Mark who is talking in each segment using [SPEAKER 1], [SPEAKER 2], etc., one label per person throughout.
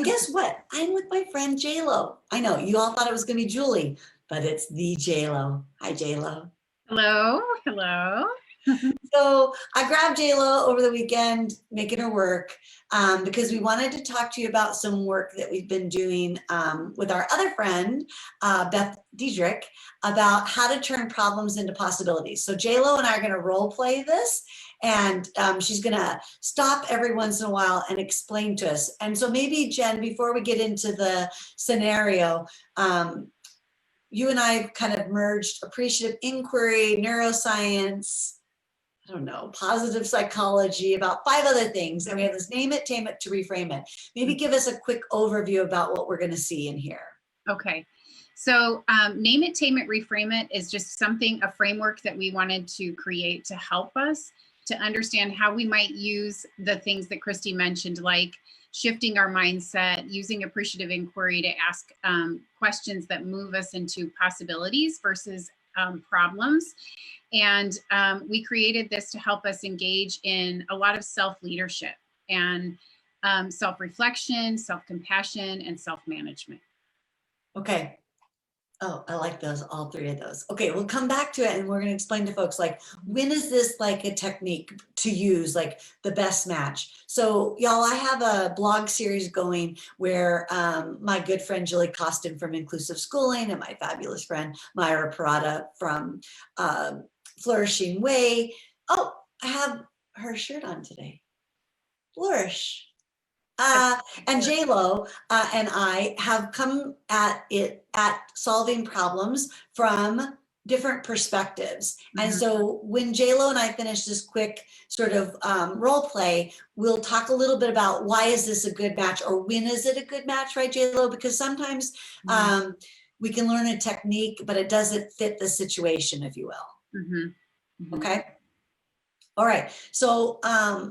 [SPEAKER 1] guess what? I'm with my friend J-Lo. I know you all thought it was going to be Julie, but it's the J-Lo. Hi, J-Lo.
[SPEAKER 2] Hello, hello.
[SPEAKER 1] So I grabbed J-Lo over the weekend, making her work, because we wanted to talk to you about some work that we've been doing with our other friend, Beth Diedrich, about how to turn problems into possibilities. So J-Lo and I are going to role play this, and she's going to stop every once in a while and explain to us. And so maybe, Jen, before we get into the scenario, you and I kind of merged appreciative inquiry, neuroscience, I don't know, positive psychology, about 5 other things. And we have this name it, tame it, to reframe it. Maybe give us a quick overview about what we're going to see in here.
[SPEAKER 2] Okay. So name it, tame it, reframe it is just a framework that we wanted to create to help us to understand how we might use the things that Kristie mentioned, like shifting our mindset, using appreciative inquiry to ask questions that move us into possibilities versus problems. And we created this to help us engage in a lot of self-leadership and self-reflection, self-compassion, and self-management.
[SPEAKER 1] Okay. Oh, I like those, all 3 of those. Okay, we'll come back to it and we're going to explain to folks, like, when is this like a technique to use, like the best match? So y'all, I have a blog series going where my good friend Julie Costin from Inclusive Schooling and my fabulous friend Myra Parada from Flourishing Way. Oh, I have her shirt on today. Flourish. And J-Lo and I have come at it at solving problems from different perspectives. And so when J-Lo and I finish this quick sort of role play, we'll talk a little bit about why is this a good match, or when is it a good match, right, J-Lo? Because sometimes we can learn a technique, but it doesn't fit the situation, if you will. Okay. All right. So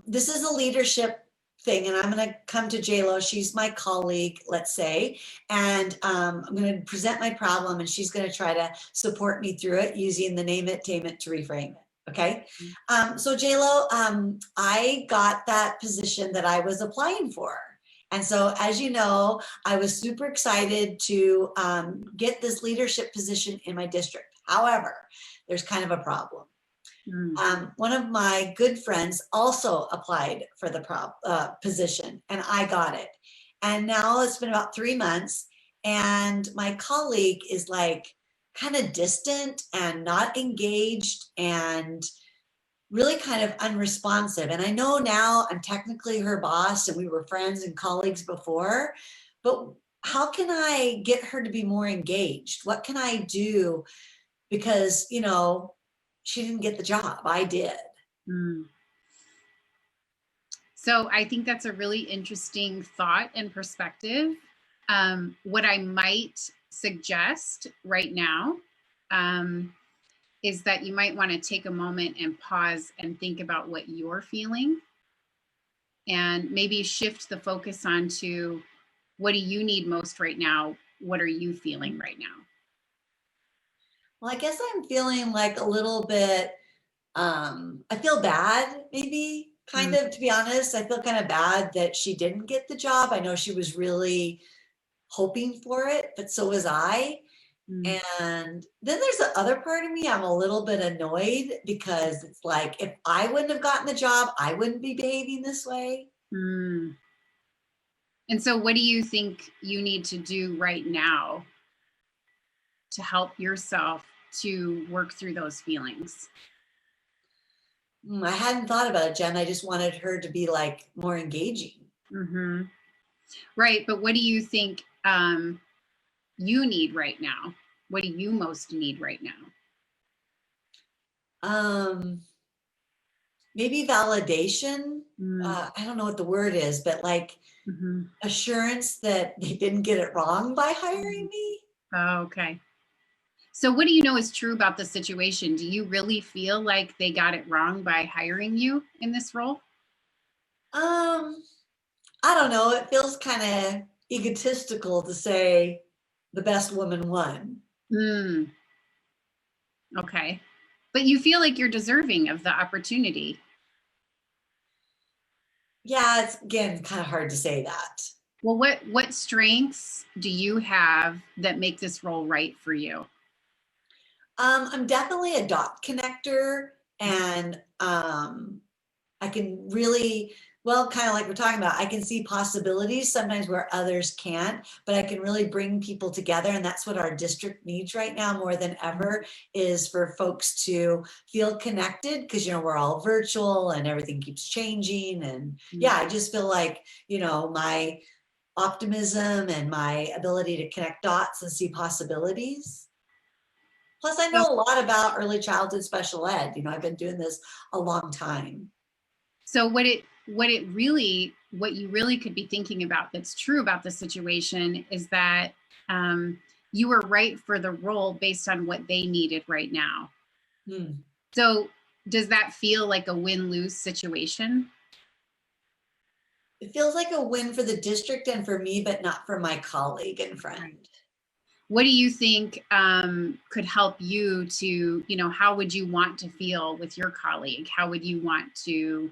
[SPEAKER 1] this is a leadership thing, and I'm going to come to J-Lo. She's my colleague, let's say, and I'm going to present my problem, and she's going to try to support me through it using the name it, tame it, to reframe it. Okay. So J-Lo, I got that position that I was applying for. And so, as you know, I was super excited to get this leadership position in my district. However, there's kind of a problem. One of my good friends also applied for the position, and I got it. And now it's been about 3 months, and my colleague is like kind of distant and not engaged and really kind of unresponsive. And I know now I'm technically her boss and we were friends and colleagues before, but how can I get her to be more engaged? What can I do? Because, you know, she didn't get the job, I did.
[SPEAKER 2] So I think that's a really interesting thought and perspective. What I might suggest right now is that you might want to take a moment and pause and think about what you're feeling, and maybe shift the focus onto what do you need most right now? What are you feeling right now?
[SPEAKER 1] Well, I guess I'm feeling like a little bit, I feel bad, maybe, kind of, to be honest. I feel kind of bad that she didn't get the job. I know she was really hoping for it, but so was I. And then there's the other part of me, I'm a little bit annoyed because it's like, if I wouldn't have gotten the job, I wouldn't be behaving this way.
[SPEAKER 2] And so what do you think you need to do right now to help yourself to work through those feelings?
[SPEAKER 1] I hadn't thought about it, Jen. I just wanted her to be like more engaging.
[SPEAKER 2] Right. But what do you think you need right now? What do you most need right
[SPEAKER 1] now? Maybe validation. I don't know what the word is, but like assurance that they didn't get it wrong by hiring me.
[SPEAKER 2] Oh, okay. So what do you know is true about the situation? Do you really feel like they got it wrong by hiring you in this role?
[SPEAKER 1] I don't know. It feels kind of egotistical to say the best woman won.
[SPEAKER 2] Okay. But you feel like you're deserving of the opportunity.
[SPEAKER 1] Yeah, it's, again, kind of hard to say that.
[SPEAKER 2] Well, what strengths do you have that make this role right for you?
[SPEAKER 1] I'm definitely a dot connector, and I can really, well, kind of like we're talking about, I can see possibilities sometimes where others can't, but I can really bring people together. And that's what our district needs right now more than ever, is for folks to feel connected, because, we're all virtual and everything keeps changing. And yeah, I just feel like, my optimism and my ability to connect dots and see possibilities. Plus, I know a lot about early childhood special ed. I've been doing this a long time.
[SPEAKER 2] So what you really could be thinking about that's true about the situation is that you were right for the role based on what they needed right now. So does that feel like a win-lose situation?
[SPEAKER 1] It feels like a win for the district and for me, but not for my colleague and friend.
[SPEAKER 2] What do you think could help you to, how would you want to feel with your colleague? How would you want to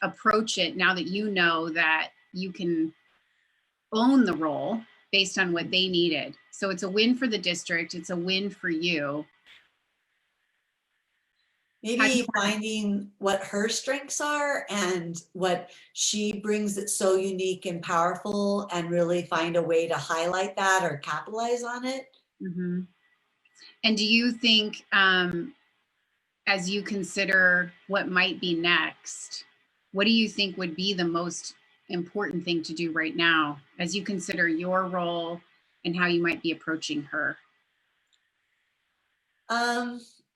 [SPEAKER 2] approach it now that you know that you can own the role based on what they needed? So it's a win for the district. It's a win for you.
[SPEAKER 1] Maybe finding what her strengths are and what she brings that's so unique and powerful, and really find a way to highlight that or capitalize on it.
[SPEAKER 2] Mm-hmm. And do you think, as you consider what might be next, what do you think would be the most important thing to do right now as you consider your role and how you might be approaching her?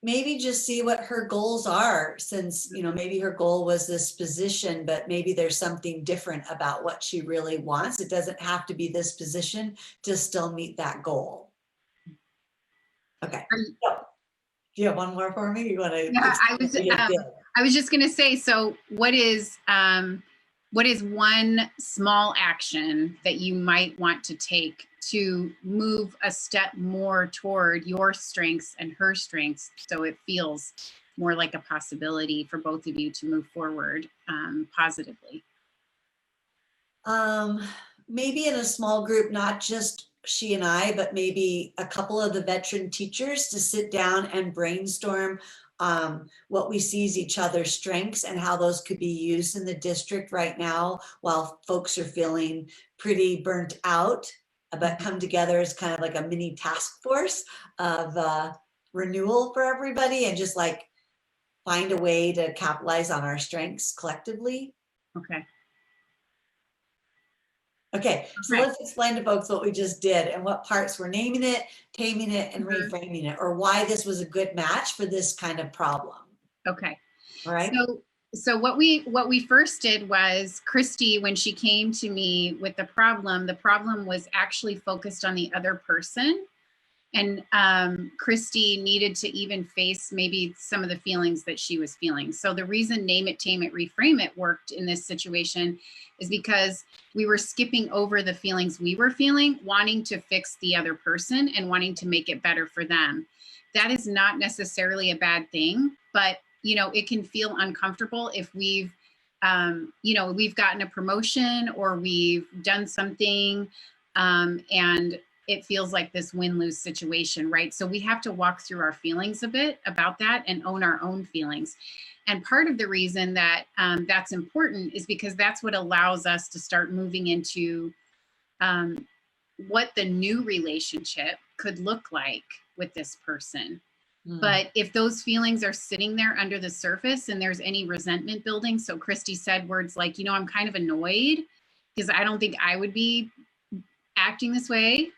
[SPEAKER 1] Maybe just see what her goals are, since, maybe her goal was this position, but maybe there's something different about what she really wants. It doesn't have to be this position to still meet that goal. Okay. So, do you have one more for me? You want to?
[SPEAKER 2] Yeah, I was just going to say, so what is one small action that you might want to take to move a step more toward your strengths and her strengths, so it feels more like a possibility for both of you to move forward positively?
[SPEAKER 1] Maybe in a small group, not just she and I, but maybe a couple of the veteran teachers, to sit down and brainstorm what we see as each other's strengths and how those could be used in the district right now while folks are feeling pretty burnt out, but come together as kind of like a mini task force of renewal for everybody, and just like find a way to capitalize on our strengths collectively.
[SPEAKER 2] Okay.
[SPEAKER 1] Okay, so let's explain to folks what we just did and what parts we're naming it, taming it, and reframing it, or why this was a good match for this kind of problem.
[SPEAKER 2] Okay.
[SPEAKER 1] All right.
[SPEAKER 2] So what we first did was, Kristie, when she came to me with the problem was actually focused on the other person. And Kristie needed to even face maybe some of the feelings that she was feeling. So the reason name it, tame it, reframe it worked in this situation is because we were skipping over the feelings we were feeling, wanting to fix the other person and wanting to make it better for them. That is not necessarily a bad thing, but it can feel uncomfortable if we've gotten a promotion or we've done something and it feels like this win-lose situation, right? So we have to walk through our feelings a bit about that and own our own feelings. And part of the reason that that's important is because that's what allows us to start moving into what the new relationship could look like with this person. But if those feelings are sitting there under the surface and there's any resentment building, so Kristie said words like, I'm kind of annoyed because I don't think I would be acting this way.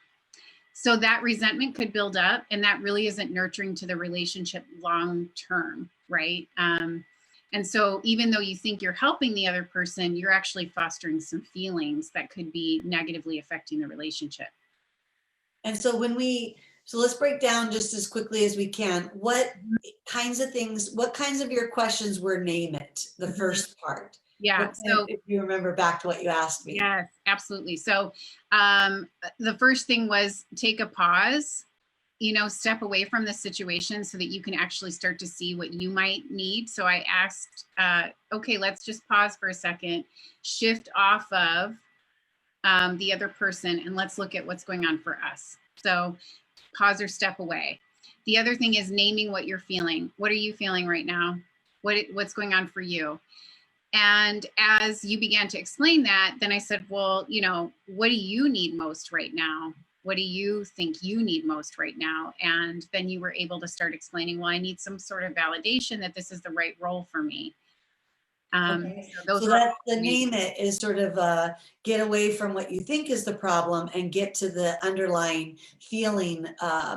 [SPEAKER 2] So that resentment could build up, and that really isn't nurturing to the relationship long term, right? And so even though you think you're helping the other person, you're actually fostering some feelings that could be negatively affecting the relationship.
[SPEAKER 1] And so let's break down just as quickly as we can. What kinds of your questions were name it, the first part?
[SPEAKER 2] Yeah. So
[SPEAKER 1] if you remember back to what you asked me.
[SPEAKER 2] Yes, absolutely. So the first thing was take a pause, step away from the situation so that you can actually start to see what you might need. So I asked, okay, let's just pause for a second, shift off of the other person, and let's look at what's going on for us. So pause or step away. The other thing is naming what you're feeling. What are you feeling right now? What's going on for you? And as you began to explain that, then I said, well, you know, what do you need most right now? What do you think you need most right now? And then you were able to start explaining, well, I need some sort of validation that this is the right role for me.
[SPEAKER 1] Okay.
[SPEAKER 2] So those
[SPEAKER 1] So
[SPEAKER 2] are
[SPEAKER 1] that the name it is sort of get away from what you think is the problem and get to the underlying feeling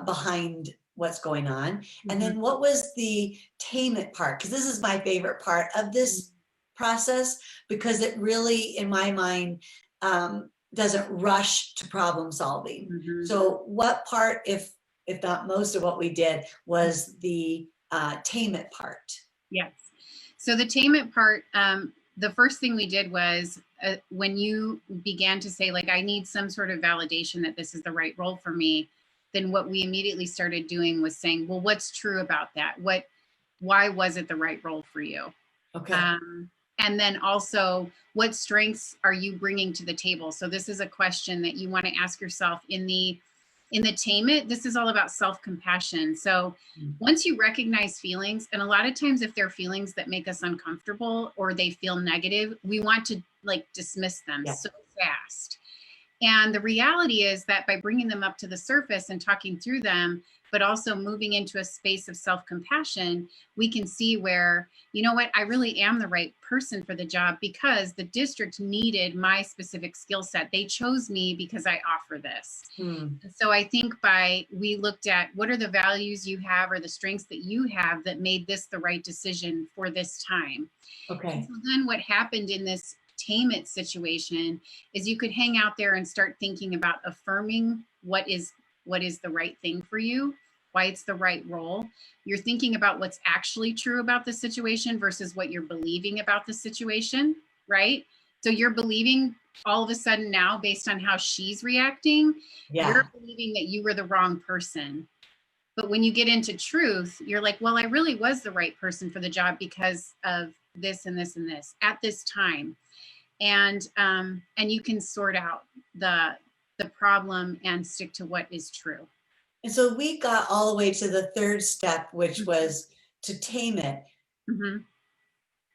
[SPEAKER 1] behind what's going on. And then what was the tame it part? Because this is my favorite part of this process, because it really, in my mind, doesn't rush to problem solving. So what part, if not most of what we did, was the tame it part?
[SPEAKER 2] Yes. So the tame it part, the first thing we did was when you began to say, like, I need some sort of validation that this is the right role for me, then what we immediately started doing was saying, well, what's true about that? Why was it the right role for you?
[SPEAKER 1] Okay.
[SPEAKER 2] And then also, what strengths are you bringing to the table? So this is a question that you want to ask yourself in the tame it. This is all about self-compassion. So once you recognize feelings, and a lot of times if they're feelings that make us uncomfortable or they feel negative, we want to like dismiss them so fast. And the reality is that by bringing them up to the surface and talking through them, but also moving into a space of self-compassion, we can see where, you know what, I really am the right person for the job because the district needed my specific skill set. They chose me because I offer this. So I think we looked at what are the values you have or the strengths that you have that made this the right decision for this time.
[SPEAKER 1] Okay.
[SPEAKER 2] And so then what happened in this tame it situation is you could hang out there and start thinking about affirming what is the right thing for you, why it's the right role. You're thinking about what's actually true about the situation versus what you're believing about the situation, right? So you're believing all of a sudden now based on how she's reacting, you're believing that you were the wrong person. But when you get into truth, you're like, well, I really was the right person for the job because of this and this and this at this time. And you can sort out the problem and stick to what is true.
[SPEAKER 1] And so we got all the way to the third step, which was to tame it.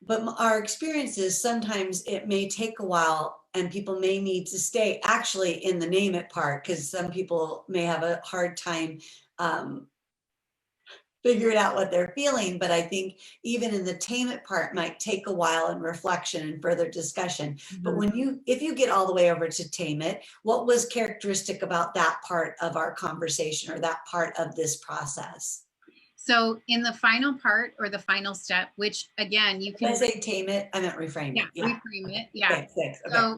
[SPEAKER 1] But our experience is sometimes it may take a while and people may need to stay actually in the name it part, because some people may have a hard time figuring out what they're feeling. But I think even in the tame it part might take a while in reflection and further discussion. But if you get all the way over to tame it, what was characteristic about that part of our conversation or that part of this process?
[SPEAKER 2] So in the final part or the final step, which again, you can
[SPEAKER 1] When I say tame it, I meant reframe it.
[SPEAKER 2] reframe it. Yeah.
[SPEAKER 1] Okay, thanks. Okay.
[SPEAKER 2] So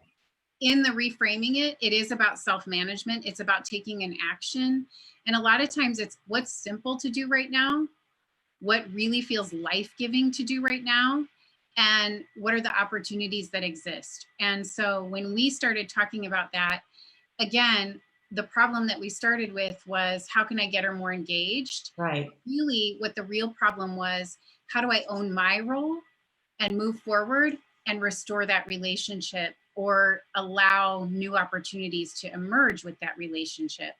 [SPEAKER 2] in the reframing it is about self-management. It's about taking an action. And a lot of times it's what's simple to do right now, what really feels life-giving to do right now, and what are the opportunities that exist. And so when we started talking about that, again, the problem that we started with was how can I get her more engaged?
[SPEAKER 1] Right.
[SPEAKER 2] Really what the real problem was, how do I own my role and move forward and restore that relationship or allow new opportunities to emerge with that relationship,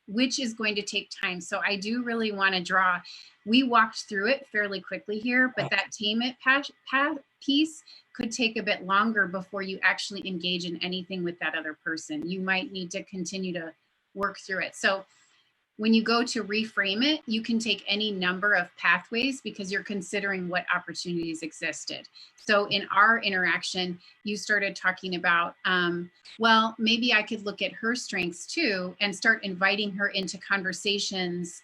[SPEAKER 2] which is going to take time. So I do really want to we walked through it fairly quickly here, but that tame it piece could take a bit longer before you actually engage in anything with that other person. You might need to continue to work through it. So when you go to reframe it, you can take any number of pathways because you're considering what opportunities existed. So in our interaction, you started talking about, well, maybe I could look at her strengths too and start inviting her into conversations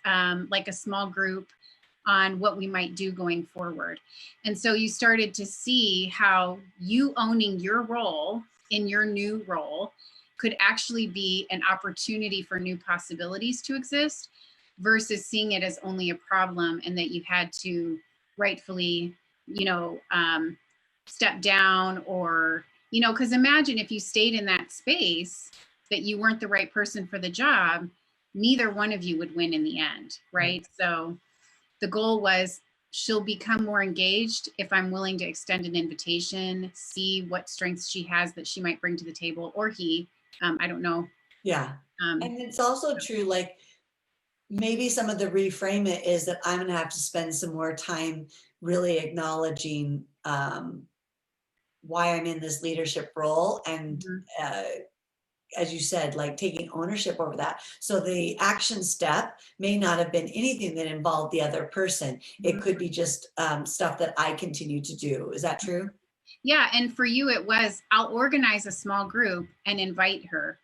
[SPEAKER 2] like a small group on what we might do going forward. And so you started to see how you owning your role in your new role could actually be an opportunity for new possibilities to exist versus seeing it as only a problem and that you had to rightfully, step down or, because imagine if you stayed in that space that you weren't the right person for the job, neither one of you would win in the end, right? So the goal was she'll become more engaged if I'm willing to extend an invitation, see what strengths she has that she might bring to the table, or he, I don't know.
[SPEAKER 1] Yeah.
[SPEAKER 2] Um,
[SPEAKER 1] And it's also true, like maybe some of the reframe it is that I'm gonna have to spend some more time really acknowledging why I'm in this leadership role and
[SPEAKER 2] mhm,
[SPEAKER 1] as you said, like taking ownership over that. So the action step may not have been anything that involved the other person. It
[SPEAKER 2] mhm.
[SPEAKER 1] could be just stuff that I continue to do. Is that true?
[SPEAKER 2] Yeah, and for you it was, I'll organize a small group and invite her.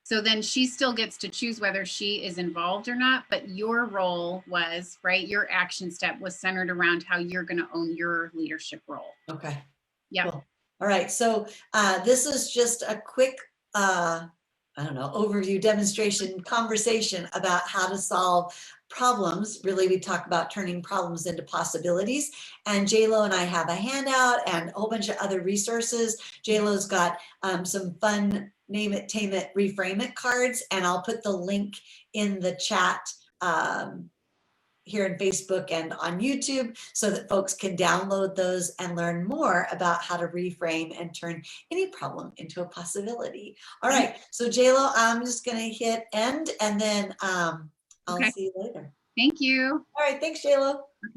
[SPEAKER 2] So then she still gets to choose whether she is involved or not, but your role was, right, your action step was centered around how you're going to own your leadership role.
[SPEAKER 1] Okay,
[SPEAKER 2] Yep.
[SPEAKER 1] cool. All right, so this is just a quick, I don't know, overview, demonstration, conversation about how to solve problems. Really, we talk about turning problems into possibilities. And JLo and I have a handout and a whole bunch of other resources. JLo's got some fun name it, tame it, reframe it cards, and I'll put the link in the chat here in Facebook and on YouTube so that folks can download those and learn more about how to reframe and turn any problem into a possibility. All right, so JLo, I'm just gonna hit end and then I'll
[SPEAKER 2] Okay.
[SPEAKER 1] see you later.
[SPEAKER 2] Thank you.
[SPEAKER 1] All right, thanks JLo.